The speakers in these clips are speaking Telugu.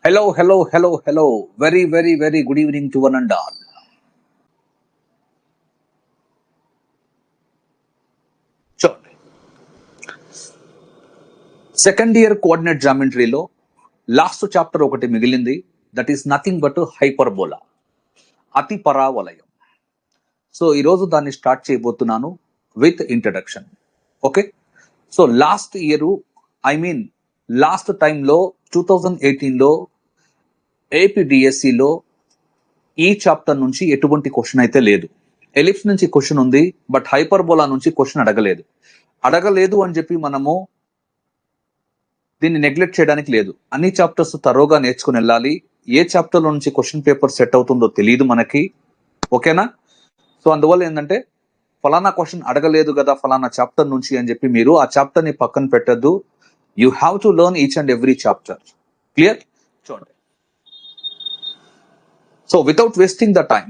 Hello, hello, hello, hello. Very, very, very good evening to one and all. చూడండి, సెకండ్ ఇయర్ కోఆర్డినేట్ జామెట్రీలో లాస్ట్ చాప్టర్ ఒకటి మిగిలింది. That is nothing but hyperbola, అతి పరావలయం. సో ఈరోజు దాన్ని స్టార్ట్ చేయబోతున్నాను with introduction. Okay, so last year last టైంలో 2018లో ఏపీడిఎస్సిలో ఈ చాప్టర్ నుంచి ఎటువంటి క్వశ్చన్ అయితే లేదు. ఎలిప్స్ నుంచి క్వశ్చన్ ఉంది, బట్ హైపర్బోలా నుంచి క్వశ్చన్ అడగలేదు అని చెప్పి మనము దీన్ని నెగ్లెక్ట్ చేయడానికి లేదు. అన్ని చాప్టర్స్ తరోగా నేర్చుకుని వెళ్ళాలి. ఏ చాప్టర్లో నుంచి క్వశ్చన్ పేపర్ సెట్ అవుతుందో తెలియదు మనకి. ఓకేనా? సో అందువల్ల ఏంటంటే ఫలానా క్వశ్చన్ అడగలేదు కదా ఫలానా చాప్టర్ నుంచి అని చెప్పి మీరు ఆ చాప్టర్ ని పక్కన పెట్టద్దు. You have to learn each and every chapter. Clear? చూడండి, so without wasting the time,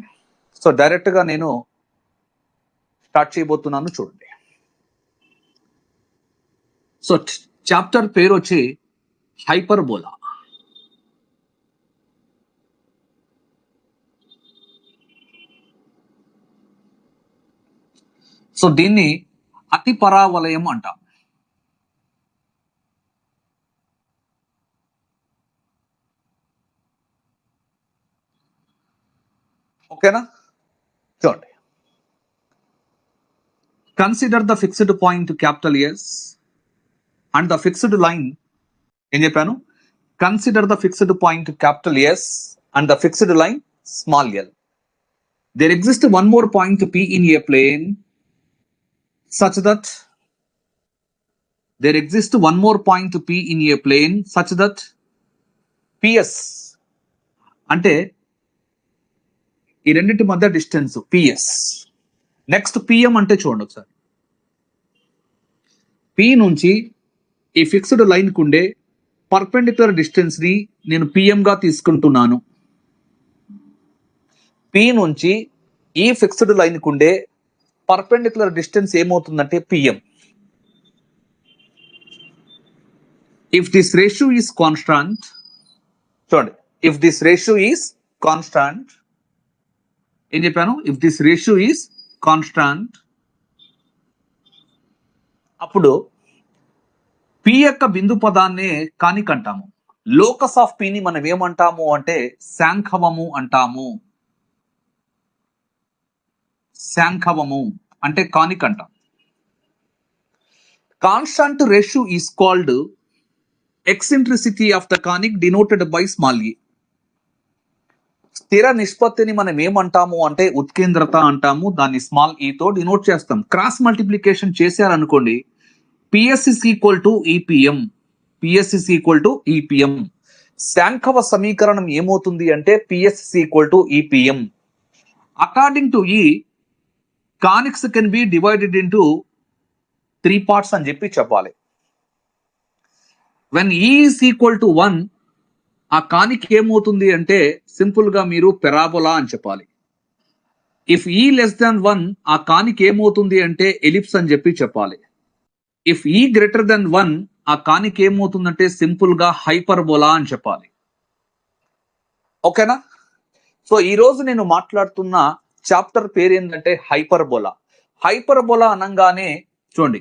so direct గా నేను స్టార్ట్ చేయబోతున్నాను. చూడండి, సో చాప్టర్ పేరు వచ్చి హైపర్బోలా. సో దీన్ని అతి పరావలయం అంటాం. ఓకేనా? చూడండి, consider the fixed point capital S and the fixed line. ఏం చెప్పాను? Consider the fixed point capital S and the fixed line small L. There exists one more point P in a plane such that PS అంటే ఈ రెండింటి మధ్య డిస్టెన్స్ PS. నెక్స్ట్ PM అంటే చూడండి ఒకసారి, P నుంచి ఈ ఫిక్స్డ్ లైన్ కుండే పర్పెండిక్యులర్ డిస్టెన్స్ ని నేను PM గా తీసుకుంటున్నాను. P నుంచి ఈ ఫిక్స్డ్ లైన్ కుండే పర్పెండిక్యులర్ డిస్టెన్స్ ఏమవుతుందంటే PM. If this ratio is constant, చూడండి, if this ratio is constant, ఏం చెప్పాను? If this ratio is constant, అప్పుడు P యొక్క బిందు పదాన్నే కానిక్ అంటాము. లోకస్ ఆఫ్ P ని మనం ఏమంటాము అంటే శాంఖవము అంటాము. శాంఖవము అంటే కానిక్ అంటాం. Constant ratio is called eccentricity of the conic denoted by small e. స్థిర నిష్పత్తిని మనం ఏమంటాము అంటే ఉత్కేంద్రత అంటాము. దాన్ని స్మాల్ e తో డినోట్ చేస్తాం. క్రాస్ మల్టిప్లికేషన్ చేశారనుకోండి, PS is equal to EPM. PS is equal to EPM. శాంఖవ సమీకరణం ఏమవుతుంది అంటే PS is equal to EPM. According to E, conics can be divided into 3 parts అని చెప్పి చెప్పాలి. When E is equal to 1, ఆ కానిక్ ఏమవుతుంది అంటే సింపుల్ గా మీరు పెరాబోలా అని చెప్పాలి. ఇఫ్ E less than 1, ఆ కానిక్ ఏమవుతుంది అంటే ఎలిప్స్ అని చెప్పి చెప్పాలి. ఇఫ్ E greater than 1, ఆ కానిక్ ఏమవుతుందంటే సింపుల్ గా హైపర్బోలా అని చెప్పాలి. ఓకేనా? సో ఈ రోజు నేను మాట్లాడుతున్న చాప్టర్ పేరు ఏంటంటే హైపర్బోలా. హైపర్బోలా అనగానే చూడండి,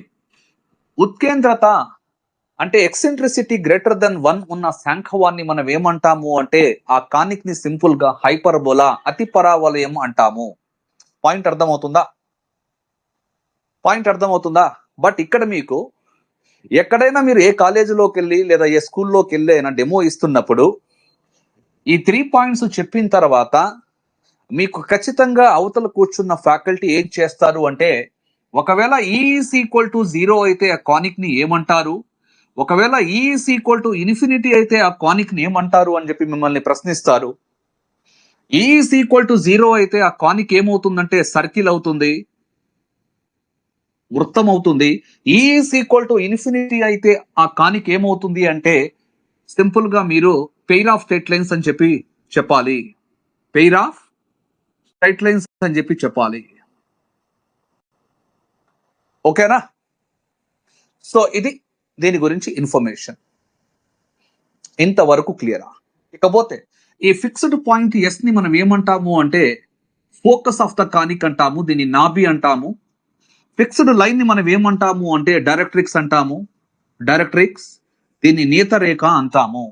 ఉత్కేంద్రత అంటే ఎక్సెంట్రిసిటీ గ్రేటర్ దెన్ 1 ఉన్న శాంఖవాన్ని మనం ఏమంటాము అంటే ఆ కానిక్ ని సింపుల్ గా హైపర్బోలా, అతి పరావలయం అంటాము. పాయింట్ అర్థమవుతుందా? బట్ ఇక్కడ మీకు ఎక్కడైనా మీరు ఏ కాలేజీలోకి వెళ్ళి లేదా ఏ స్కూల్లోకి వెళ్ళి అయినా డెమో ఇస్తున్నప్పుడు ఈ 3 points చెప్పిన తర్వాత మీకు ఖచ్చితంగా అవతల కూర్చున్న ఫ్యాకల్టీ ఏం చేస్తారు అంటే, ఒకవేళ E is equal to 0 అయితే ఆ కానిక్ ని ఏమంటారు, ఒకవేళ E is equal to infinity అయితే ఆ కానిక్ ని ఏమంటారు అని చెప్పి మిమ్మల్ని ప్రశ్నిస్తారు. E is equal to 0 అయితే ఆ కానిక్ ఏమవుతుందంటే సర్కిల్ అవుతుంది, వృత్తం అవుతుంది. E is equal to infinity అయితే ఆ కానిక్ ఏమవుతుంది అంటే సింపుల్ గా మీరు పెయిర్ ఆఫ్ స్ట్రైట్ లైన్స్ అని చెప్పి చెప్పాలి. పెయిర్ ఆఫ్ స్ట్రైట్ లైన్స్ అని చెప్పి చెప్పాలి. ఓకేనా? సో ఇది దీని గురించి ఇన్ఫర్మేషన్. ఇంతవరకు క్లియరా? ఇకపోతే ఈ ఫిక్స్డ్ పాయింట్ ఎస్ ని మనం ఏమంటాము అంటే ఫోకస్ ఆఫ్ ద కానిక్ అంటాము, దీన్ని నాభి అంటాము. ఫిక్స్డ్ లైన్ ని మనం ఏమంటాము అంటే డైరెక్ట్రిక్స్ అంటాము, డైరెక్ట్రిక్స్, దీన్ని నేతరేఖ అంటాము.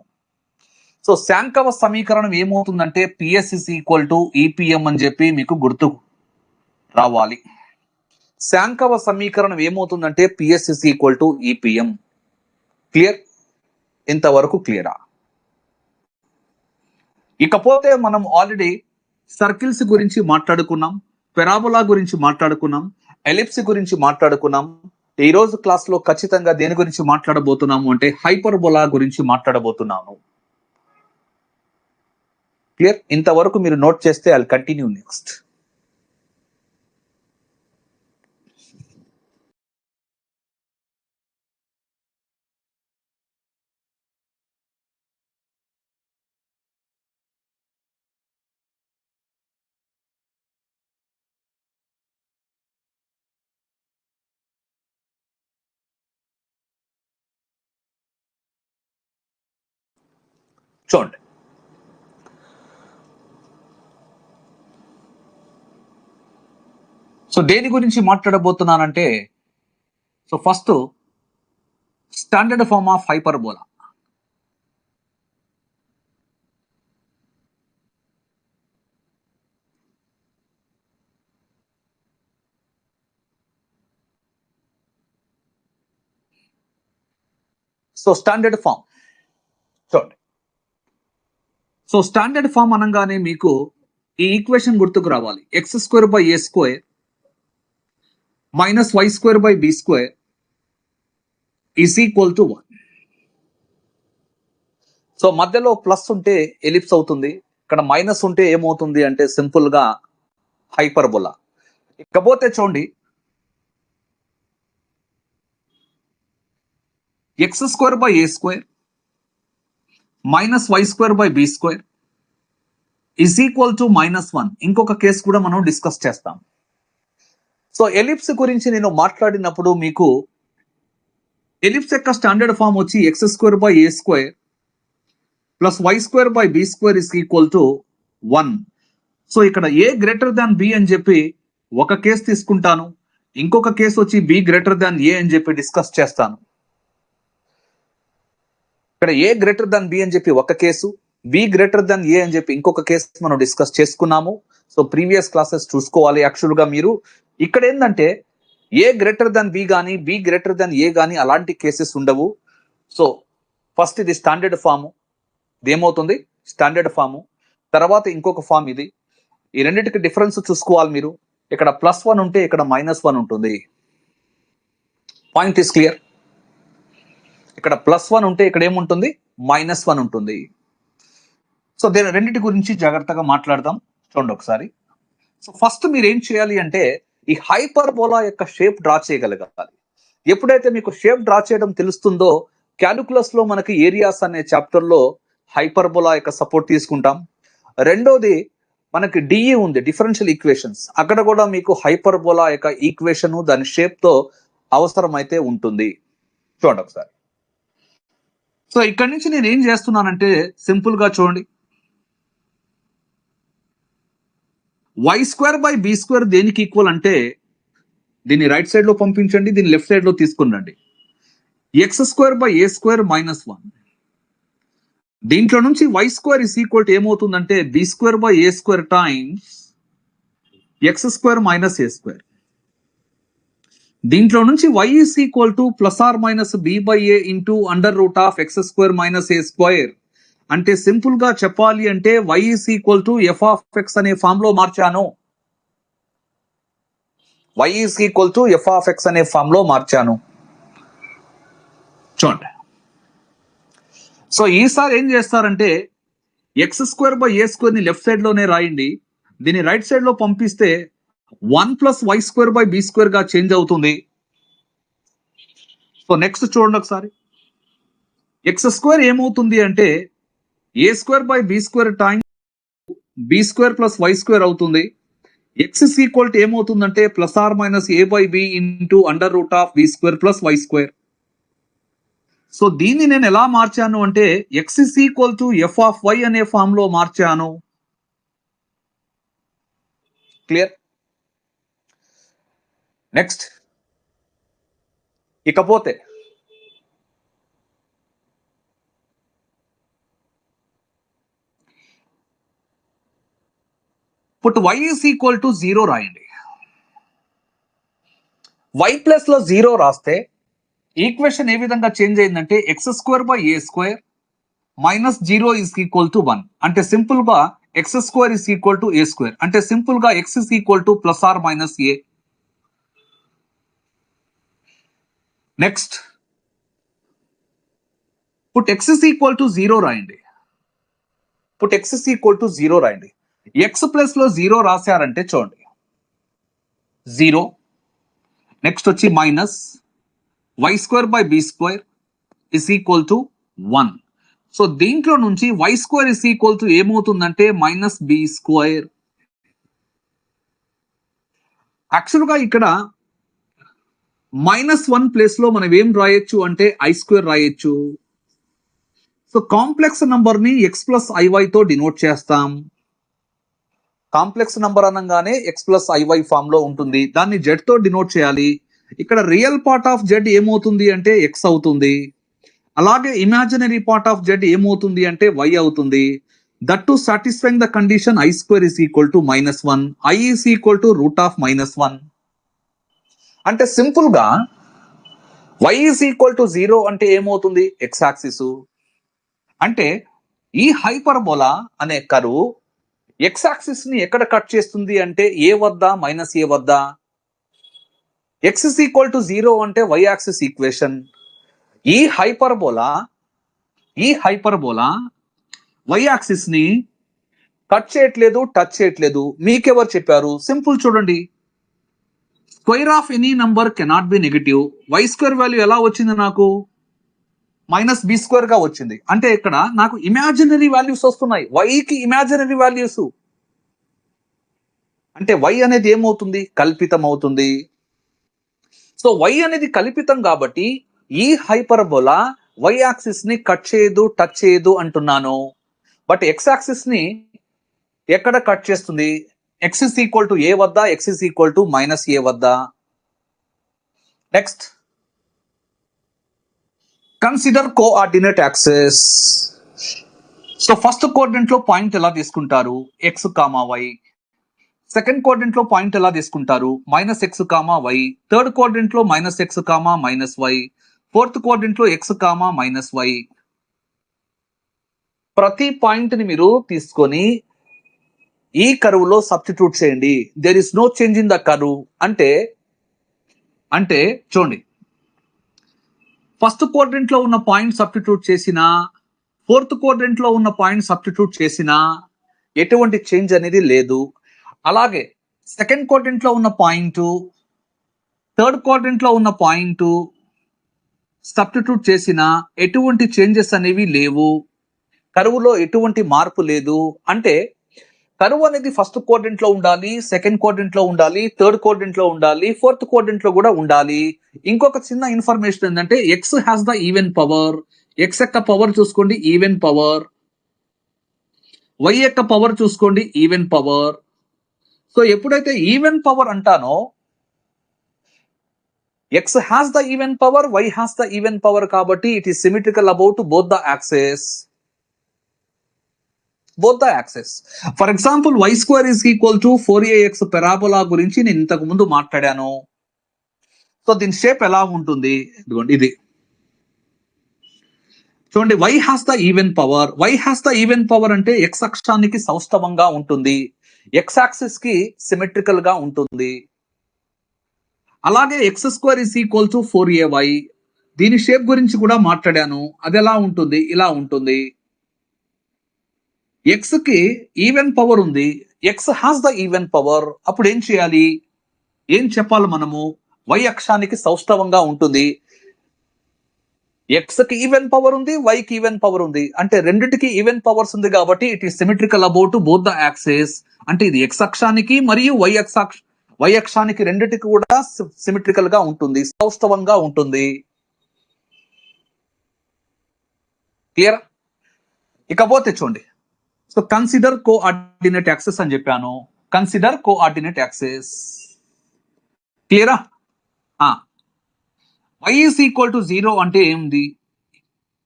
సో శాంకవ సమీకరణం ఏమవుతుందంటే PS is equal to EPM అని చెప్పి మీకు గుర్తు రావాలి. శాంకవ సమీకరణం ఏమవుతుందంటే PS is equal to EPM. Clear? ఇంతవరకు క్లియరా? ఇకపోతే మనం ఆల్రెడీ సర్కిల్స్ గురించి మాట్లాడుకున్నాం, పెరాబోలా గురించి మాట్లాడుకున్నాం, ఎలిప్స్ గురించి మాట్లాడుకున్నాం. ఈ రోజు క్లాస్ లో ఖచ్చితంగా దేని గురించి మాట్లాడబోతున్నాము అంటే హైపర్బోలా గురించి మాట్లాడబోతున్నాము. క్లియర్? ఇంతవరకు మీరు నోట్ చేస్తే ఐ విల్ కంటిన్యూ నెక్స్ట్. చూడండి, సో దేని గురించి మాట్లాడబోతున్నానంటే, so first standard form of hyperbola. So standard form చూడండి. సో స్టాండర్డ్ ఫార్మ్ అనగానే మీకు ఈ ఈక్వేషన్ గుర్తుకు రావాలి. X square by a square minus y square by b square is equal to 1. So మధ్యలో ప్లస్ ఉంటే ఎలిప్స్ అవుతుంది, ఇక్కడ మైనస్ ఉంటే ఏమవుతుంది అంటే సింపుల్ గా హైపర్బోలా. ఇకపోతే చూడండి, x square by a square minus y square by b square is equal to -1. ఇంకొక కేసు కూడా మనం డిస్కస్ చేస్తాం. సో ఎలిప్స్ గురించి నేను మాట్లాడినప్పుడు మీకు ఎలిప్స్ యొక్క స్టాండర్డ్ ఫామ్ వచ్చి x square by a square plus y square by b square is equal to 1. So ఇక్కడ ఏ గ్రేటర్ దాన్ బి అని చెప్పి ఒక కేసు తీసుకుంటాను, ఇంకొక కేసు వచ్చి బి గ్రేటర్ దాన్ ఏ అని చెప్పి డిస్కస్ చేస్తాను. ఇక్కడ ఏ గ్రేటర్ దాన్ బి అని చెప్పి ఒక కేసు, బి గ్రేటర్ దాన్ ఏ అని చెప్పి ఇంకొక కేసు మనం డిస్కస్ చేసుకున్నాము. సో ప్రీవియస్ క్లాసెస్ చూసుకోవాలి. యాక్చువల్ గా మీరు ఇక్కడ ఏంటంటే ఏ గ్రేటర్ దాన్ బి కానీ బి గ్రేటర్ దాన్ ఏ కానీ అలాంటి కేసెస్ ఉండవు. సో ఫస్ట్ ఇది స్టాండర్డ్ ఫాము, ఇదేమవుతుంది స్టాండర్డ్ ఫాము. తర్వాత ఇంకొక ఫామ్ ఇది. ఈ రెండింటికి డిఫరెన్స్ చూసుకోవాలి మీరు. ఇక్కడ +1 ఉంటే ఇక్కడ -1 ఉంటుంది. Point is clear? ఇక్కడ +1 ఉంటే ఇక్కడ ఏముంటుంది -1 ఉంటుంది. సో దీని రెండింటి గురించి జాగ్రత్తగా మాట్లాడదాం. చూడండి ఒకసారి. సో ఫస్ట్ మీరు ఏం చేయాలి అంటే ఈ హైపర్బోలా యొక్క షేప్ డ్రా చేయగలగాలి. ఎప్పుడైతే మీకు షేప్ డ్రా చేయడం తెలుస్తుందో క్యాలిక్యులస్ లో మనకి ఏరియాస్ అనే చాప్టర్ లో హైపర్బోలా యొక్క సపోర్ట్ తీసుకుంటాం. రెండోది మనకి డిఈ ఉంది, డిఫరెన్షియల్ ఈక్వేషన్స్. అక్కడ కూడా మీకు హైపర్బోలా యొక్క ఈక్వేషన్ దాని షేప్ తో అవసరమైతే ఉంటుంది. చూడండి ఒకసారి. సో ఇక్కడి నుంచి నేను ఏం చేస్తున్నానంటే సింపుల్ గా చూడండి, y square by b square దేనికి ఈక్వల్ అంటే దీన్ని రైట్ సైడ్ లో పంపించండి, దీన్ని లెఫ్ట్ సైడ్ లో తీసుకురండి. X square by a square -1. దీంట్లో నుంచి y square is equal to ఏమవుతుందంటే b square by a square times x square minus a square. దీంట్లో నుంచి y is equal to ± b by a into √(x square minus a square). అంటే సింపుల్ గా చెప్పాలి అంటే y is equal to f(x) అనే ఫామ్ లో మార్చాను. y is equal to f(x) అనే ఫామ్ లో మార్చాను. చూడండి. సో ఈసారి ఏం చేస్తారంటే X square by a square ని లెఫ్ట్ సైడ్ లోనే రాయండి, దీన్ని రైట్ సైడ్ లో పంపిస్తే 1 + y square by b square గా చేంజ్ అవుతుంది. సో నెక్స్ట్ చూడండి ఒకసారి. ఎక్స్ స్క్వేర్ ఏమవుతుంది అంటే a square by b square time b square plus y square అవుతుంది. ఎక్స్ ఇస్ ఈక్వల్ టు ఏమవుతుందంటే ± a by b into √(b square plus y square). So దీన్ని నేను ఎలా మార్చాను అంటే x is equal to f of y అనే ఫామ్ లో మార్చాను. క్లియర్? నెక్స్ట్ ఇకపోతే put y is equal to 0 రాయండి. y ప్లస్ లో 0 రాస్తే ఈక్వేషన్ ఏ విధంగా చేంజ్ అయిందంటే x² / a² - 0 is equal to 1. అంటే సింపుల్ గా x² is equal to a². అంటే సింపుల్ గా x is equal to ± a. Next put x is equal to 0 రాయండి. Put x is equal to 0 రాయండి. x ప్లస్ లో 0 రాశారంటే చూడండి 0. నెక్స్ట్ వచ్చి minus y² / b² is equal to 1. So దీంట్లో నుంచి y² is equal to ఏమవుతుందంటే -b². యాక్చువల్గా ఇక్కడ -1 ప్లేస్ లో మనం ఏం రాయొచ్చు అంటే i² రాయొచ్చు. సో కాంప్లెక్స్ నంబర్ ని x + iy తో డినోట్ చేస్తాం. కాంప్లెక్స్ నంబర్ అనగానే x + iy ఫామ్ లో ఉంటుంది. దాన్ని z తో డినోట్ చేయాలి. ఇక్కడ రియల్ పార్ట్ ఆఫ్ z ఏమవుతుంది అంటే x అవుతుంది. అలాగే ఇమాజినరీ పార్ట్ ఆఫ్ z ఏమవుతుంది అంటే y అవుతుంది. That to satisfying the condition i² is equal to -1, i is equal to √(-1). అంటే సింపుల్ గా y is equal to 0 అంటే ఏమవుతుంది x యాక్సిస్. అంటే ఈ హైపర్బోలా అనే కర్వ్ x యాక్సిస్ ని ఎక్కడ కట్ చేస్తుంది అంటే a వద్ద -a వద్ద. x is equal to 0 అంటే y యాక్సిస్ ఈక్వేషన్. ఈ హైపర్బోలా y యాక్సిస్ ని కట్ చేయట్లేదు, టచ్ చేయట్లేదు. మీకెవరు చెప్పారు? సింపుల్ చూడండి, square of any number cannot be negative. y² value ఎలా వచ్చింది నాకు? -b² గా వచ్చింది. అంటే ఇక్కడ నాకు ఇమాజినరీ వాల్యూస్ వస్తున్నాయి. y కి ఇమాజినరీ వాల్యూస్ అంటే y అనేది ఏమవుతుంది? కల్పితం అవుతుంది. సో y అనేది కల్పితం కాబట్టి ఈ హైపర్బోలా y యాక్సిస్ ని కట్ చేయదు, టచ్ చేయదు అంటున్నాను. బట్ x యాక్సిస్ ని ఎక్కడ కట్ చేస్తుంది? x is equal to a వద్ద, x is equal to -a వద్ద. Next consider coordinate axes. So first coordinate లో పాయింట్ ఎలా తీసుకుంటారు? x, y. సెకండ్ కోఆర్డినేట్ లో పాయింట్ ఎలా తీసుకుంటారు? -x, y. థర్డ్ కోఆర్డినేట్ లో -x, -y. ఫోర్త్ కోఆర్డినేట్ లో x, -y. ప్రతి పాయింట్ ని మీరు తీసుకొని ఈ కర్వ్ లో సబ్స్టిట్యూట్ చేయండి. There is no change in the curve. అంటే చూడండి, ఫస్ట్ కోఆర్డినేట్ లో ఉన్న పాయింట్ సబ్స్టిట్యూట్ చేసినా, ఫోర్త్ కోఆర్డినేట్ లో ఉన్న పాయింట్ సబ్స్టిట్యూట్ చేసినా ఎటువంటి చేంజ్ అనేది లేదు. అలాగే సెకండ్ కోఆర్డినేట్ లో ఉన్న పాయింట్, థర్డ్ కోఆర్డినేట్ లో ఉన్న పాయింట్ సబ్స్టిట్యూట్ చేసినా ఎటువంటి చేంజెస్ అనేవి లేవు. కర్వ్లో ఎటువంటి మార్పు లేదు. అంటే కర్వ్ అనేది ఫస్ట్ కోఆర్డినేట్ లో ఉండాలి, సెకండ్ కోఆర్డినేట్ లో ఉండాలి, థర్డ్ కోఆర్డినేట్ లో ఉండాలి, ఫోర్త్ కోఆర్డినేట్ లో కూడా ఉండాలి. ఇంకొక చిన్న ఇన్ఫర్మేషన్ ఏంటంటే x has the even power. x యొక్క పవర్ చూసుకోండి, ఈవెన్ పవర్. y యొక్క పవర్ చూసుకోండి, ఈవెన్ పవర్. సో ఎప్పుడైతే ఈవెన్ పవర్ అంటానో x has the even power, y has the even power కాబట్టి it is symmetrical about both the axes. For example y² is equal to 4ax parabola గురించి నేను ఇంతకు ముందు మాట్లాడాను. సో దీని షేప్ ఎలా ఉంటుంది? ఇదిగోండి, ఇది చూడండి. y has the even power. y has the even power అంటే x అక్షానికి సౌష్టవంగా ఉంటుంది, x యాక్సిస్ కి సిమెట్రికల్ గా ఉంటుంది. అలాగే x² is equal to 4ay. దీని షేప్ గురించి కూడా మాట్లాడాను. అది ఎలా ఉంటుంది? ఇలా ఉంటుంది. x కి ఈవెన్ పవర్ ఉంది, x has the even power. అప్పుడు ఏం చేయాలి? ఏం చెప్పాలి మనము? y అక్షానికి సౌష్టవంగా ఉంటుంది. x కి ఈవెన్ పవర్ ఉంది, y కి ఈవెన్ పవర్ ఉంది. అంటే రెండిటికి ఈవెన్ పవర్స్ ఉంది కాబట్టి it is symmetrical about both the access. అంటే ఇది x అక్షానికి మరియు y అక్షానికి రెండిటికి కూడా సిమెట్రికల్ గా ఉంటుంది, సౌష్టవంగా ఉంటుంది. క్లియర్? ఇకపోతే చూడండి, సో కన్సిడర్ కోఆర్డినేట్ యాక్సెస్ అని చెప్పాను. Consider coordinate axes. క్లియరా? y ఈజ్ ఈక్వల్ టు 0 అంటే ఏంది?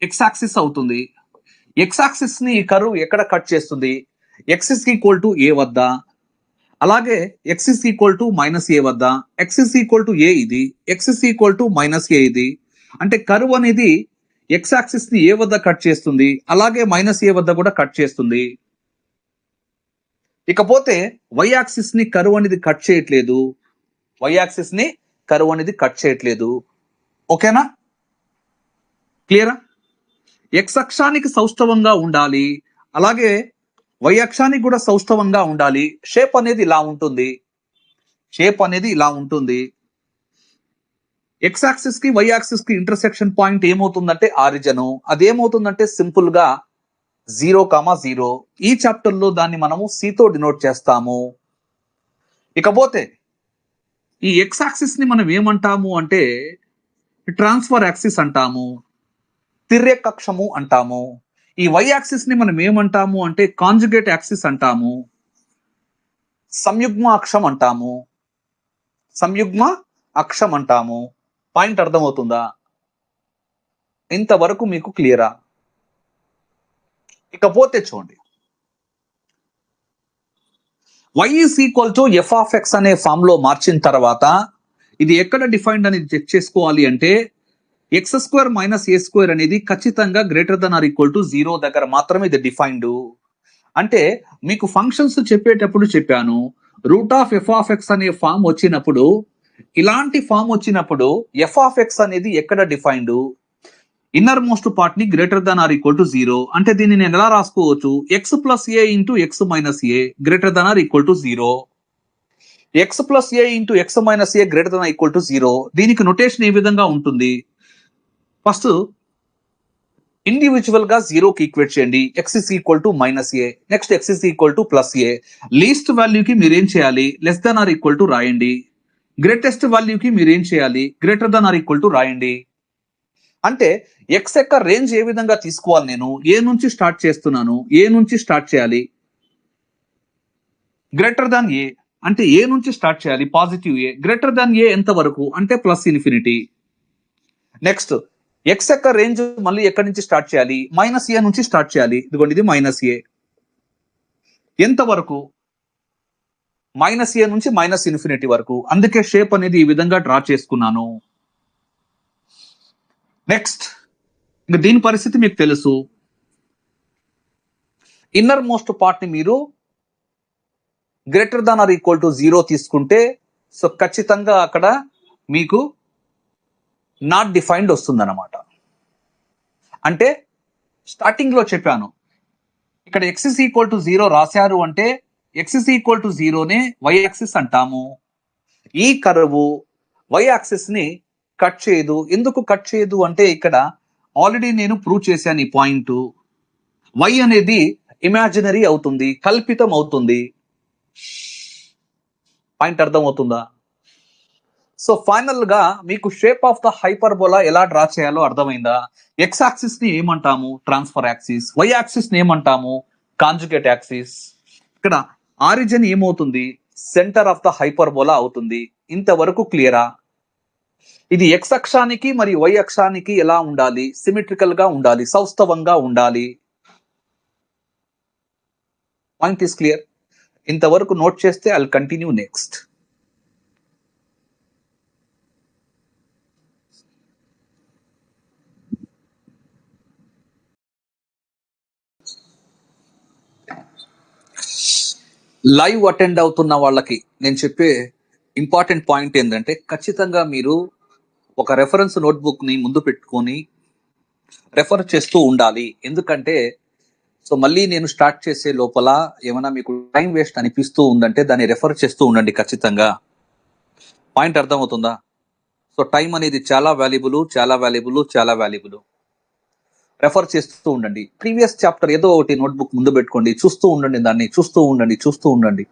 ఎక్స్ యాక్సిస్ అవుతుంది. ఎక్స్ యాక్సిస్ ని ఈ కర్వ్ ఎక్కడ కట్ చేస్తుంది? X is equal to a వద్ద, అలాగే x is equal to minus a వద్ద, x is equal to a ఇది, x is equal to minus a ఇది. అంటే కర్వ్ అనేది ఎక్స్ యాక్సిస్ ని ఏ వద్ద కట్ చేస్తుంది, అలాగే మైనస్ ఏ వద్ద కూడా కట్ చేస్తుంది. ఇకపోతే వై యాక్సిస్ ని కర్వ్ అనేది కట్ చేయట్లేదు. వై యాక్సిస్ ని కర్వ్ అనేది కట్ చేయట్లేదు. ఓకేనా? క్లియరా? ఎక్స్ అక్షానికి సౌష్ఠవంగా ఉండాలి, అలాగే వై అక్షానికి కూడా సౌష్ఠవంగా ఉండాలి. షేప్ అనేది ఇలా ఉంటుంది. షేప్ అనేది ఇలా ఉంటుంది. ఎక్స్ యాక్సిస్ కి వై యాక్సిస్ కి ఇంటర్సెక్షన్ పాయింట్ ఏమవుతుందంటే ఆరిజన్. అదేమవుతుందంటే సింపుల్ గా 0,0. ఈ చాప్టర్ లో దాన్ని మనము సితో డినోట్ చేస్తాము. ఇకపోతే ఈ ఎక్స్ యాక్సిస్ ని మనం ఏమంటాము అంటే ట్రాన్స్ఫర్ యాక్సిస్ అంటాము, తిర్యక్ అక్షము అంటాము. ఈ వై యాక్సిస్ ని మనం ఏమంటాము అంటే కాంజుగేట్ యాక్సిస్ అంటాము, సంయుగ్మ అక్షం అంటాము, సంయుగ్మ అక్షం అంటాము. పాయింట్ అర్థమవుతుందా? ఇంతవరకు మీకు క్లియరా? ఇకపోతే చూడండి, y is equal to F of x అనే ఫామ్ లో మార్చిన తర్వాత ఇది ఎక్కడ డిఫైన్డ్ అని చెక్ చేసుకోవాలి అంటే x square minus a square అనేది ఖచ్చితంగా greater than or equal to 0 దగ్గర మాత్రమే ఇది డిఫైన్డ్. అంటే మీకు ఫంక్షన్స్ చెప్పేటప్పుడు చెప్పాను, root of f of x అనే ఫామ్ వచ్చినప్పుడు, ఇలాంటి ఫామ్ వచ్చినప్పుడు ఎఫ్ ఆఫ్ ఎక్స్ అనేది ఎక్కడ డిఫైన్డ్? ఇన్నర్ మోస్ట్ పార్ట్ ని greater than or equal to 0. అంటే దీన్ని నేను ఎలా రాసుకోవచ్చు? X plus a into x minus a greater than or equal to 0. X plus a into x minus a greater than equal to 0. దీనికి నొటేషన్ ఏ విధంగా ఉంటుంది? ఫస్ట్ ఇండివిజువల్ గా 0కి ఈక్వేట్ చేయండి. X is equal to minus a, next x is equal to plus a. Least వాల్యూకి మీరేం చేయాలి? Less than or equal to రాయండి. గ్రేటెస్ట్ వాల్యూకి మీరేం చేయాలి? Greater than or equal to రాయండి. అంటే ఎక్స్ యొక్క రేంజ్ ఏ విధంగా తీసుకోవాలి? నేను ఏ నుంచి స్టార్ట్ చేస్తున్నాను, ఏ నుంచి స్టార్ట్ చేయాలి? గ్రేటర్ దాన్ ఏ అంటే ఏ నుంచి స్టార్ట్ చేయాలి? పాజిటివ్ ఏ. గ్రేటర్ దాన్ ఏ ఎంత వరకు అంటే ప్లస్ ఇన్ఫినిటీ. నెక్స్ట్ ఎక్స్ యొక్క రేంజ్ మళ్ళీ ఎక్కడి నుంచి స్టార్ట్ చేయాలి? మైనస్ ఏ నుంచి స్టార్ట్ చేయాలి. ఇదిగోండి, ఇది మైనస్ ఏ. ఎంత వరకు? మైనస్ ఏ నుంచి మైనస్ ఇన్ఫినిటీ వరకు. అందుకే షేప్ అనేది ఈ విధంగా డ్రా చేసుకున్నాను. నెక్స్ట్ ఇంకా దీని పరిస్థితి మీకు తెలుసు. ఇన్నర్ మోస్ట్ పార్ట్ ని మీరు greater than or equal to 0 తీసుకుంటే సో ఖచ్చితంగా అక్కడ మీకు నాట్ డిఫైన్డ్ వస్తుంది అనమాట. అంటే స్టార్టింగ్ లో చెప్పాను, ఇక్కడ ఎక్స్ ఇస్ ఈక్వల్ టు 0 రాశారు అంటే ఎక్స్ ఇస్ ఈక్వల్ టు 0నే వై యాక్సిస్ అంటాము. ఈ కర్వ్ వై యాక్సిస్ ని కట్ చేయదు. ఎందుకు కట్ చేయదు అంటే ఇక్కడ ఆల్రెడీ నేను ప్రూవ్ చేశాను ఈ పాయింట్. వై అనేది ఇమాజినరీ అవుతుంది, కల్పితం అవుతుంది. పాయింట్ అర్థమవుతుందా? సో ఫైనల్ గా మీకు షేప్ ఆఫ్ ద హైపర్బోలా ఎలా డ్రా చేయాలో అర్థమైందా? ఎక్స్ యాక్సిస్ ని ఏమంటాము? Transfer axis. వై యాక్సిస్ ని ఏమంటాము? Conjugate axis. ఇక్కడ ఆరిజిన్ ఏమవుతుంది? సెంటర్ ఆఫ్ ద హైపర్బోలా అవుతుంది. ఇంతవరకు క్లియరా? ఇది ఎక్స్ అక్షానికి మరియు వై అక్షానికి ఎలా ఉండాలి? సిమెట్రికల్ గా ఉండాలి, సౌష్ఠవంగా ఉండాలి. Point is clear. ఇంతవరకు నోట్ చేస్తే I will continue next. Live attend అవుతున్న వాళ్ళకి నేను చెప్పే ఇంపార్టెంట్ పాయింట్ ఏంటంటే ఖచ్చితంగా మీరు ఒక రెఫరెన్స్ నోట్బుక్ ని ముందు పెట్టుకొని రెఫర్ చేస్తూ ఉండాలి. ఎందుకంటే సో మళ్ళీ నేను స్టార్ట్ చేసే లోపల ఏమైనా మీకు టైం వేస్ట్ అనిపిస్తూ ఉందంటే దాన్ని రెఫర్ చేస్తూ ఉండండి ఖచ్చితంగా. పాయింట్ అర్థమవుతుందా? సో టైం అనేది చాలా వాల్యుబుల్, చాలా వాల్యుబుల్, చాలా వాల్యుబుల్. రెఫర్ చేస్తూ ఉండండి. ప్రీవియస్ చాప్టర్ ఏదో ఒకటి నోట్బుక్ ముందు పెట్టుకోండి, చూస్తూ ఉండండి, దాన్ని చూస్తూ ఉండండి.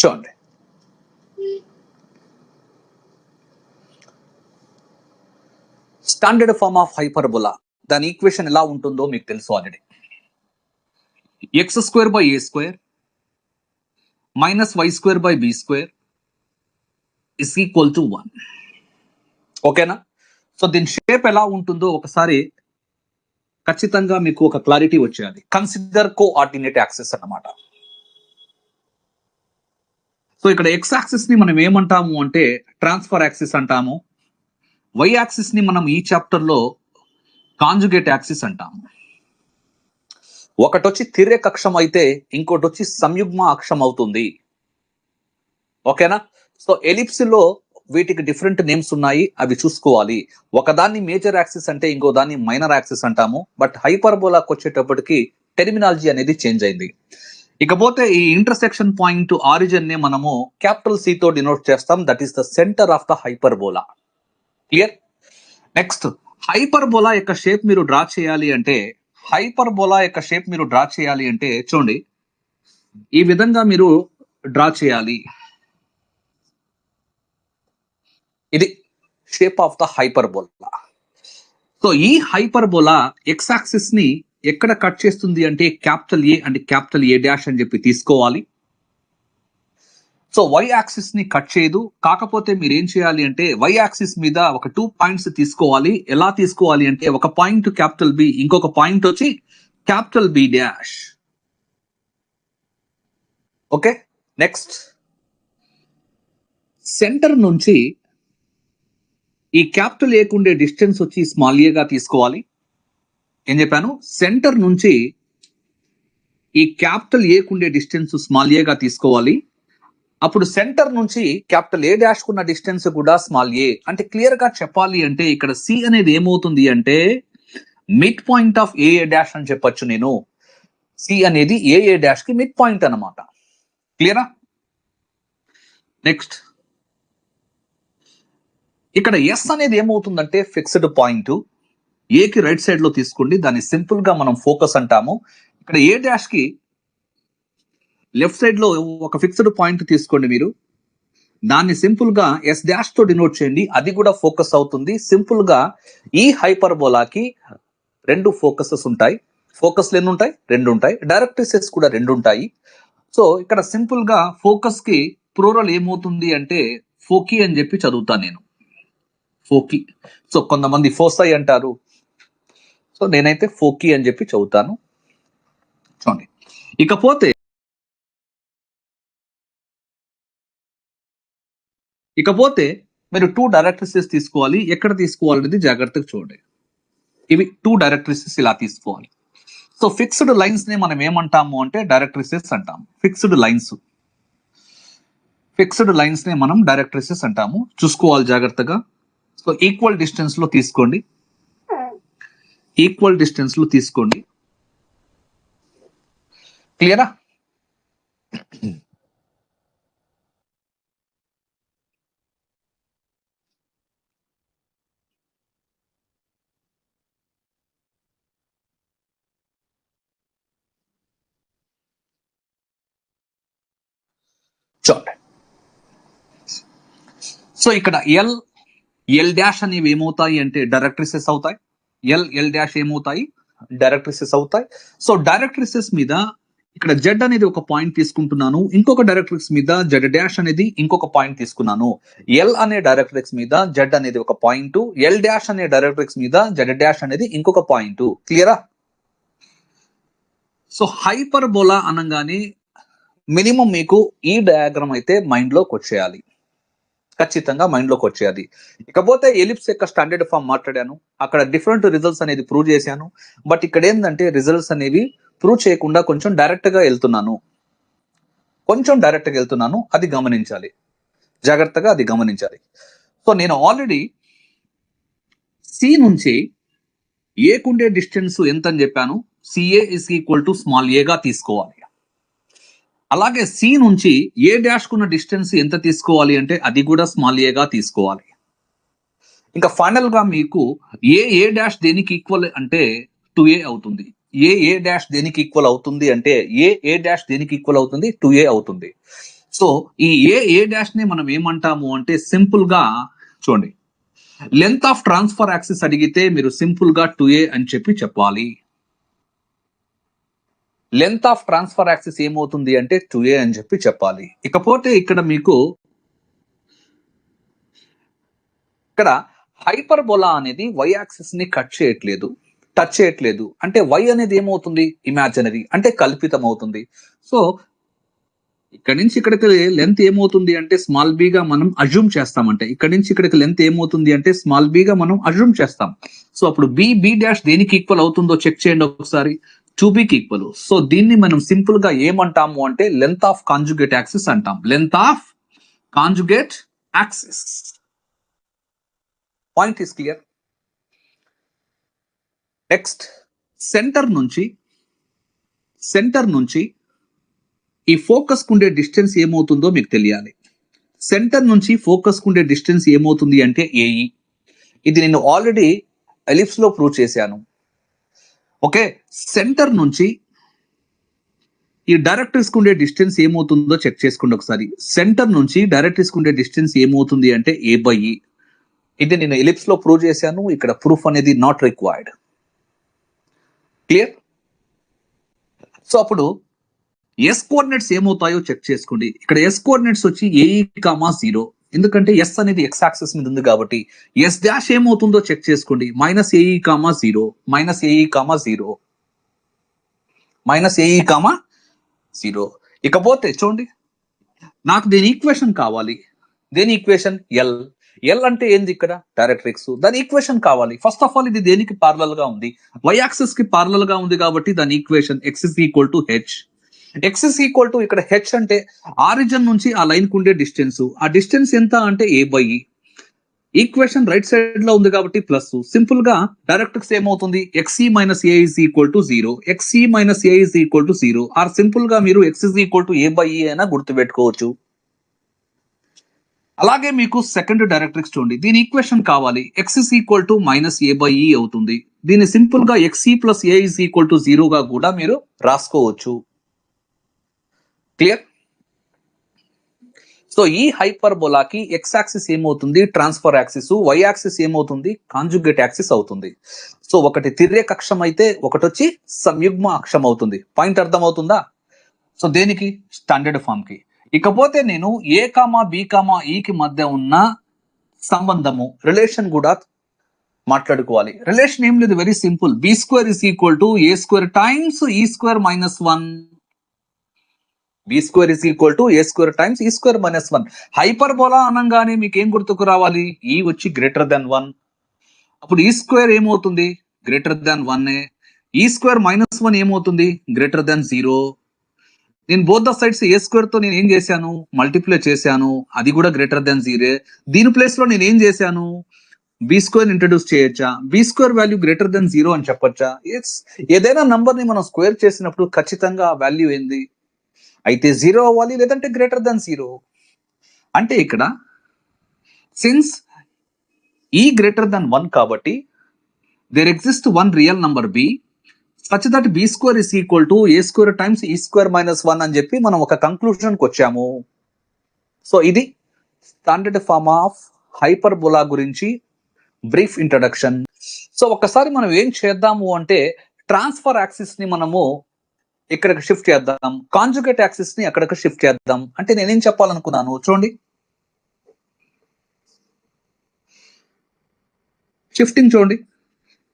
చూడండి, స్టాండర్డ్ ఫార్మ్ ఆఫ్ హైపర్బోలా దాని ఈక్వేషన్ ఎలా ఉంటుందో మీకు తెలుసు already. x² / a² - y² / b² = 1. ఓకేనా? సో దీని షేప్ ఎలా ఉంటుందో ఒకసారి ఖచ్చితంగా మీకు ఒక క్లారిటీ వచ్చేది. కన్సిడర్ కోఆర్డినేట్ యాక్సిస్ అన్నమాట. సో ఇక్కడ ఎక్స్ యాక్సిస్ ని మనం ఏమంటాము అంటే ట్రాన్స్ఫర్ యాక్సిస్ అంటాము. వై యాక్సిస్ ని మనం ఈ చాప్టర్ లో కాంజుగేట్ యాక్సిస్ అంటాము. ఒకటి వచ్చి తిర్యక్ అక్షం అయితే ఇంకోటి వచ్చి సంయుగ్మ అక్షం అవుతుంది. ఓకేనా? సో ఎలిప్స్ లో వీటికి డిఫరెంట్ నేమ్స్ ఉన్నాయి, అవి చూసుకోవాలి. ఒకదాన్ని మేజర్ యాక్సిస్ అంటే ఇంకో దాన్ని మైనర్ యాక్సిస్ అంటాము. బట్ హైపర్బోలాకి వచ్చేటప్పటికి టెర్మినాలజీ అనేది చేంజ్ అయింది. ఇకపోతే ఈ ఇంటర్సెక్షన్ పాయింట్ ఆరిజిన్ ని మనము క్యాపిటల్ సి తో డినోట్ చేస్తాం. That is the centre of the hyperbola. Clear? Next, hyperbola యొక్క షేప్ మీరు డ్రా చేయాలి అంటే చూడండి, ఈ విధంగా మీరు డ్రా చేయాలి. ఇది shape of the hyperbola. So ఈ హైపర్బోలా ఎక్స్ యాక్సిస్ ని ఎక్కడ కట్ చేస్తుంది అంటే capital A and capital A dash అని చెప్పి తీసుకోవాలి. సో వై యాక్సిస్ ని కట్ చేయదు. కాకపోతే మీరు ఏం చేయాలి అంటే వై యాక్సిస్ మీద ఒక 2 పాయింట్స్ తీసుకోవాలి. ఎలా తీసుకోవాలి అంటే ఒక పాయింట్ క్యాపిటల్ బి, ఇంకొక పాయింట్ వచ్చి capital B dash. Okay, next, centre నుంచి ఈ క్యాపిటల్ ఏకు ఉండే డిస్టెన్స్ వచ్చి స్మాల్ ఏగా తీసుకోవాలి. ఏం చెప్పాను? సెంటర్ నుంచి ఈ క్యాపిటల్ ఏకు ఉండే డిస్టెన్స్ స్మాల్ ఏగా తీసుకోవాలి. అప్పుడు సెంటర్ నుంచి క్యాపిటల్ ఏ డాష్ కున్న డిస్టెన్స్ కూడా స్మాల్ ఏ. అంటే క్లియర్ గా చెప్పాలి అంటే ఇక్కడ సి అనేది ఏమవుతుంది అంటే mid point of A dash అని చెప్పొచ్చు నేను. సి అనేది ఏ డాష్ కి మిడ్ పాయింట్ అన్నమాట. క్లియరా? నెక్స్ట్, ఇక్కడ ఎస్ అనేది ఏమవుతుందంటే ఫిక్స్డ్ పాయింట్. ఏకి రైట్ సైడ్ లో తీసుకోండి, దాన్ని సింపుల్ గా మనం ఫోకస్ అంటాము. ఇక్కడ ఏ డాష్ కి లెఫ్ట్ సైడ్ లో ఒక ఫిక్స్డ్ పాయింట్ తీసుకోండి మీరు, దాన్ని సింపుల్ గా ఎస్ డాష్ తో డినోట్ చేయండి, అది కూడా ఫోకస్ అవుతుంది. సింపుల్ గా ఈ హైపర్బోలాకి 2 ఫోకసెస్ ఉంటాయి. ఫోకస్లు ఎన్ని ఉంటాయి? 2 ఉంటాయి. డైరెక్ట్రిసెస్ కూడా 2 ఉంటాయి. సో ఇక్కడ సింపుల్ గా ఫోకస్ కి ప్లూరల్ ఏమవుతుంది అంటే ఫోకీ అని చెప్పి చదువుతాను నేను. ఫోకీ. సో కొంతమంది ఫోసై అంటారు, సో నేనైతే ఫోకీ అని చెప్పి చదువుతాను. చూడండి, ఇకపోతే మీరు 2 డైరెక్ట్రిసెస్ తీసుకోవాలి. ఎక్కడ తీసుకోవాలనేది జాగ్రత్తగా చూడండి. ఇవి 2 డైరెక్ట్రిసెస్ ఇలా తీసుకోవాలి. సో ఫిక్స్డ్ లైన్స్ ని మనం ఏమంటాము అంటే డైరెక్ట్రిసెస్ అంటాము. ఫిక్స్డ్ లైన్స్ ని మనం డైరెక్ట్రిసెస్ అంటాము. చూసుకోవాలి జాగ్రత్తగా. సో ఈక్వల్ డిస్టెన్స్ లో తీసుకోండి. క్లియరా? చూడండి, సో ఇక్కడ ఎల్ డాష్ అనేవి ఏమవుతాయి అంటే డైరెక్ట్రిసెస్ అవుతాయి. ఎల్ డాష్ ఏమవుతాయి? డైరెక్ట్రిసెస్ అవుతాయి. సో డైరెక్ట్రిసెస్ మీద ఇక్కడ జెడ్ అనేది ఒక పాయింట్ తీసుకుంటున్నాను, ఇంకొక డైరెక్ట్రిక్స్ మీద జెడ్ డాష్ అనేది ఇంకొక పాయింట్ తీసుకున్నాను. ఎల్ అనే డైరెక్ట్రిక్స్ మీద జెడ్ అనేది ఒక పాయింట్, ఎల్ డాష్ అనే డైరెక్ట్రిక్స్ మీద జెడ్ డాష్ అనేది ఇంకొక పాయింట్. క్లియరా? సో హైపర్బోలా అనగానే మినిమం మీకు ఈ డయాగ్రామ్ అయితే మైండ్ లోకి వచ్చేయాలి, ఖచ్చితంగా మైండ్ లోకి వచ్చేయాలి. ఇకపోతే ఎలిప్స్ యొక్క స్టాండర్డ్ ఫామ్ మాట్లాడాను, అక్కడ డిఫరెంట్ రిజల్ట్స్ అనేది ప్రూవ్ చేశాను. బట్ ఇక్కడ ఏంటంటే రిజల్ట్స్ అనేవి ప్రూవ్ చేయకుండా కొంచెం డైరెక్ట్ గా వెళ్తున్నాను, అది గమనించాలి, జాగ్రత్తగా అది గమనించాలి. సో నేను ఆల్రెడీ సి నుంచి ఏకుండే డిస్టెన్స్ ఎంత అని చెప్పాను. CA is equal to small ఏగా తీసుకోవాలి. అలాగే సి నుంచి ఏ డాష్ కున్న డిస్టెన్స్ ఎంత తీసుకోవాలి అంటే అది కూడా స్మాల్ ఏగా తీసుకోవాలి. ఇంకా ఫైనల్ గా మీకు ఏ డాష్ దేనికి ఈక్వల్ అంటే 2a అవుతుంది. ఏ డాష్ దేనికి ఈక్వల్ అవుతుంది అంటే ఏ డాష్ దేనికి ఈక్వల్ అవుతుంది 2a అవుతుంది. సో ఈ ఏ డాష్ ని మనం ఏమంటాము అంటే సింపుల్ గా చూడండి, లెంత్ ఆఫ్ ట్రాన్స్ఫర్ యాక్సిస్ అడిగితే మీరు సింపుల్ గా 2a అని చెప్పాలి. లెంత్ ఆఫ్ ట్రాన్స్ఫర్ యాక్సిస్ ఏమవుతుంది అంటే 2a అని చెప్పాలి. ఇకపోతే ఇక్కడ మీకు ఇక్కడ హైపర్బోలా అనేది y యాక్సిస్ ని టచ్ చేయట్లేదు అంటే y అనేది ఏమవుతుంది, ఇమాజినరీ అంటే కల్పితం అవుతుంది. సో ఇక్కడ నుంచి ఇక్కడికి లెంత్ ఏమవుతుంది అంటే స్మాల్ బి గా మనం అజ్యూమ్ చేస్తామంటే ఇక్కడ నుంచి ఇక్కడికి లెంత్ ఏమవుతుంది అంటే స్మాల్ బి గా మనం అజ్యూమ్ చేస్తాం. సో అప్పుడు బి డాష్ దేనికి ఈక్వల్ అవుతుందో చెక్ చేయండి ఒకసారి, 2b కి ఈక్వల్. సో దీన్ని మనం సింపుల్ గా ఏమంటాము అంటే లెంత్ ఆఫ్ కాంజుగేట్ యాక్సిస్ అంటాం. Length of conjugate axis. Point is clear. Next centre నుంచి ఈ ఫోకస్ కుండే డిస్టెన్స్ ఏమవుతుందో మీకు తెలియాలి. సెంటర్ నుంచి ఫోకస్ కుండే డిస్టెన్స్ ఏమవుతుంది అంటే ఏఈ. ఇది నేను ఆల్రెడీ ఎలిప్స్ లో ప్రూవ్ చేశాను. ఓకే, సెంటర్ నుంచి ఈ డైరెక్ట్రిక్స్ కుండే డిస్టెన్స్ ఏమవుతుందో చెక్ చేసుకోండి ఒకసారి. సెంటర్ నుంచి డైరెక్ట్రిక్స్ కుండే డిస్టెన్స్ ఏమవుతుంది అంటే a/e. ఇది నేను ఎలిప్స్ లో ప్రూవ్ చేశాను. ఇక్కడ ప్రూఫ్ అనేది నాట్ రిక్వైర్డ్. క్లియర్? సో అప్పుడు ఎస్ కోఆర్డినేట్స్ ఏమవుతాయో చెక్ చేసుకోండి. ఇక్కడ ఎస్ కోఆర్డినేట్స్ వచ్చి ఏఈ కామా 0, ఎందుకంటే ఎస్ అనేది ఎక్స్ యాక్సిస్ మీద ఉంది కాబట్టి. ఎస్ డాష్ ఏమవుతుందో చెక్ చేసుకోండి, -AE, 0, -AE, 0, -AE, 0. ఇకపోతే చూడండి, నాకు దీని ఈక్వేషన్ కావాలి. దేని ఈక్వేషన్? ఎల్ అంటే ఏంది ఇక్కడ? డైరెక్ట్రిక్స్. దాని ఈక్వేషన్ కావాలి. ఫస్ట్ ఆఫ్ ఆల్ ఇది దేనికి పారలల్ గా ఉంది? y యాక్సిస్ కి పారలల్ గా ఉంది కాబట్టి దాని equation x is equal to h. x is equal to ఇక్కడ h అంటే ఆరిజిన్ నుంచి ఆ లైన్ కు ఉండే డిస్టెన్స్. ఆ డిస్టెన్స్ ఎంత అంటే a/e. ఈక్వేషన్ రైట్ సైడ్ లో ఉంది కాబట్టి ప్లస్. సింపుల్ గా డైరెక్ట్రిక్స్ ఏమవుతుంది? xe - a is equal to 0. xe - a is equal to 0. Or simple గా మీరు x is equal to a/e అయినా గుర్తుపెట్టుకోవచ్చు. అలాగే మీకు సెకండ్ డైరెక్ట్రిక్స్ చూడండి, దీని ఈక్వేషన్ కావాలి. x is equal to -a/e అవుతుంది. దీన్ని సింపుల్ గా xe plus a is equal to 0 గా కూడా మీరు రాసుకోవచ్చు. క్లియర్? సో ఈ హైపర్బోలాకి x యాక్సిస్ ఏమవుతుంది? Transfer axis. y యాక్సిస్ ఏమవుతుంది? కాంజుగేట్ యాక్సిస్ అవుతుంది. సో ఒకటి తిర్యక్ అక్షం అయితే ఒకటి వచ్చి సంయుగ్మ అక్షం అవుతుంది. పాయింట్ అర్థమవుతుందా? సో దేనికి? స్టాండర్డ్ ఫామ్ కి. ఇకపోతే నేను a, b, e కి మధ్య ఉన్న సంబంధము, రిలేషన్ కూడా మాట్లాడుకోవాలి. రిలేషన్ ఏం లేదు, very simple. b² is equal to a² times e² - 1. b² is equal to a² times e² - 1. Hyperbola అనగానే మీకు ఏం గుర్తుకు రావాలి? ఈ వచ్చి గ్రేటర్ దెన్ 1. అప్పుడు e² ఏమవుతుంది? Greater than 1. e² - 1 ఏమవుతుంది? Greater than 0. నేను బోత్ ద సైడ్స్ a² తో నేను ఏం చేశాను? మల్టిప్లై చేశాను. అది కూడా గ్రేటర్ దెన్ 0. దీని ప్లేస్ లో నేను ఏం చేశాను? b² ఇంట్రడ్యూస్ చేయొచ్చా? b² వాల్యూ గ్రేటర్ దెన్ 0 అని చెప్పొచ్చా? ఏదైనా నంబర్ ని మనం స్క్వేర్ చేసినప్పుడు ఖచ్చితంగా ఆ వాల్యూ ఏంది? అయితే 0 అవ్వాలి, లేదంటే గ్రేటర్ దెన్ 0. అంటే ఇక్కడ సిన్స్ e గ్రేటర్ దెన్ 1 కాబట్టి there exist one real number b such that b² is equal to a² times e² - 1 అని చెప్పి మనం ఒక కంక్లూజన్ కి వచ్చాము. సో ఇది స్టాండర్డ్ ఫార్మ్ ఆఫ్ హైపర్బోలా గురించి బ్రీఫ్ ఇంట్రడక్షన్. సో ఒక్కసారి మనం ఏం చేద్దాము అంటే ట్రాన్స్ఫర్ యాక్సిస్ ని మనము ఇక్కడికి షిఫ్ట్ చేద్దాం, కాంజుగేట్ యాక్సిస్ ని అక్కడికి షిఫ్ట్ చేద్దాం. అంటే నేనేం చెప్పాలనుకున్నాను చూడండి, షిఫ్టింగ్ చూడండి.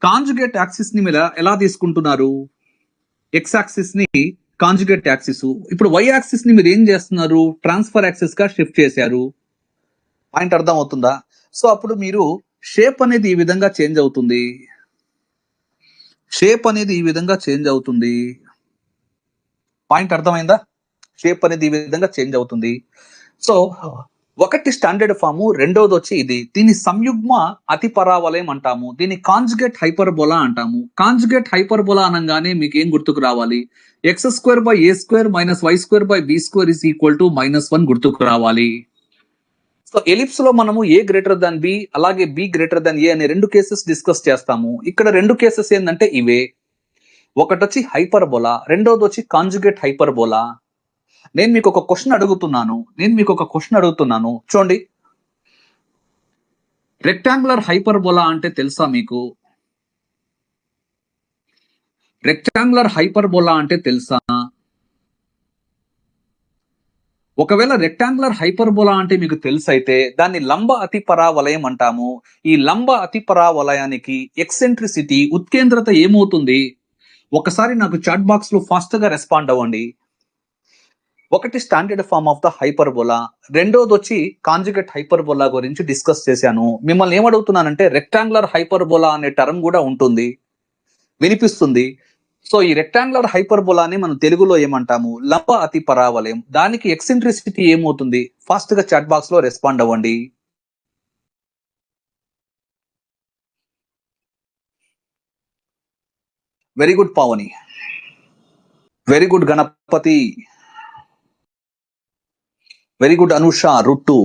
కాంజుగేట్ యాక్సిస్ ని మీరు ఎలా తీసుకుంటున్నారు? ఎక్స్ యాక్సిస్ ని కాంజుగేట్ యాక్సిస్. ఇప్పుడు y యాక్సిస్ ని మీరు ఏం చేస్తున్నారు? ట్రాన్స్ఫర్ యాక్సిస్ గా షిఫ్ట్ చేశారు. పాయింట్ అర్థం అవుతుందా? సో అప్పుడు మీరు షేప్ అనేది ఈ విధంగా చేంజ్ అవుతుంది. పాయింట్ అర్థమైందా? షేప్ అనేది ఈ విధంగా చేంజ్ అవుతుంది. సో ఒకటి స్టాండర్డ్ ఫాము, రెండోది వచ్చి ఇది. దీన్ని సంయుగ్మ అతి పరావలయం అంటాము. దీన్ని కాంజుగేట్ హైపర్బోలా అంటాము. కాంజుగేట్ హైపర్బోలా అనగానే మీకు ఏం గుర్తుకు రావాలి? x² / a² - y² / b² is equal to -1 గుర్తుకు రావాలి. సో ఎలిప్స్ లో మనము a గ్రేటర్ దాన్ b, అలాగే b గ్రేటర్ దాన్ a అనే రెండు కేసెస్ డిస్కస్ చేస్తాము. ఇక్కడ రెండు కేసెస్ ఏంటంటే ఇవే. ఒకటి వచ్చి హైపర్బోలా, రెండోది వచ్చి కాంజుగేట్ హైపర్బోలా. నేను మీకు ఒక క్వశ్చన్ అడుగుతున్నాను చూడండి. రెక్టాంగులర్ హైపర్బోలా అంటే తెలుసా మీకు? రెక్టాంగులర్ హైపర్బోలా అంటే తెలుసా? ఒకవేళ రెక్టాంగులర్ హైపర్బోలా అంటే మీకు తెలుసైతే దాన్ని లంబ అతిపరా వలయం అంటాము. ఈ లంబ అతిపరా వలయానికి ఎక్సెంట్రిసిటీ ఉత్కేంద్రత ఏమవుతుంది? ఒకసారి నాకు చాట్ బాక్స్ లో ఫాస్ట్ గా రెస్పాండ్ అవ్వండి. ఒకటి standard form of the hyperbola, రెండోది వచ్చి కాంజుగేట్ హైపర్బోలా గురించి డిస్కస్ చేశాను. మిమ్మల్ని ఏమడుగుతున్నానంటే రెక్టాంగులర్ హైపర్బోలా అనే టర్మ్ కూడా ఉంటుంది, వినిపిస్తుంది. సో ఈ రెక్టాంగులర్ హైపర్బోలాని మనం తెలుగులో ఏమంటాము? లంబ అతి పరావలయం. దానికి ఎక్సెంట్రిసిటీ ఏమవుతుంది? ఫాస్ట్ గా చాట్ బాక్స్ లో రెస్పాండ్ అవ్వండి. Very good Pavani, very good Ganapathi, very good Anusha, రుట్టు,